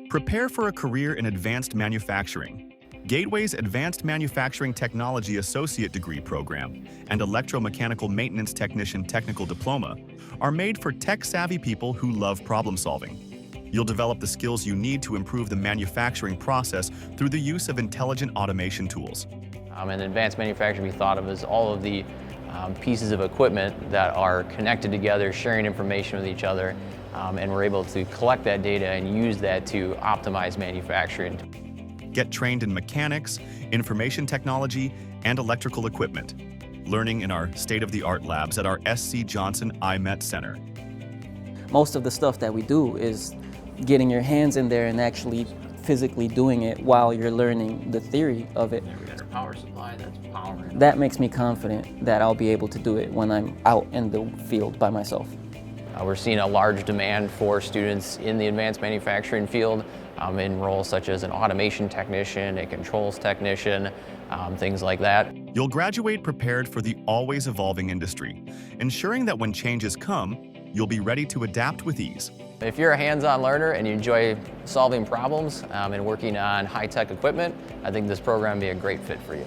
Prepare for a career in advanced manufacturing. Gateway's Advanced Manufacturing Technology Associate Degree Program and Electromechanical Maintenance Technician Technical Diploma are made for tech-savvy people who love problem-solving. You'll develop the skills you need to improve the manufacturing process through the use of intelligent automation tools. In advanced manufacturing, we thought of as all of the pieces of equipment that are connected together, sharing information with each other, and we're able to collect that data and use that to optimize manufacturing. Get trained in mechanics, information technology, and electrical equipment, learning in our state-of-the-art labs at our SC Johnson iMet Center. Most of the stuff that we do is getting your hands in there and actually physically doing it while you're learning the theory of it. We got a power supply that's powering. That makes me confident that I'll be able to do it when I'm out in the field by myself. We're seeing a large demand for students in the advanced manufacturing field in roles such as an automation technician, a controls technician, things like that. You'll graduate prepared for the always evolving industry, ensuring that when changes come, you'll be ready to adapt with ease. If you're a hands-on learner and you enjoy solving problems and working on high-tech equipment, I think this program would be a great fit for you.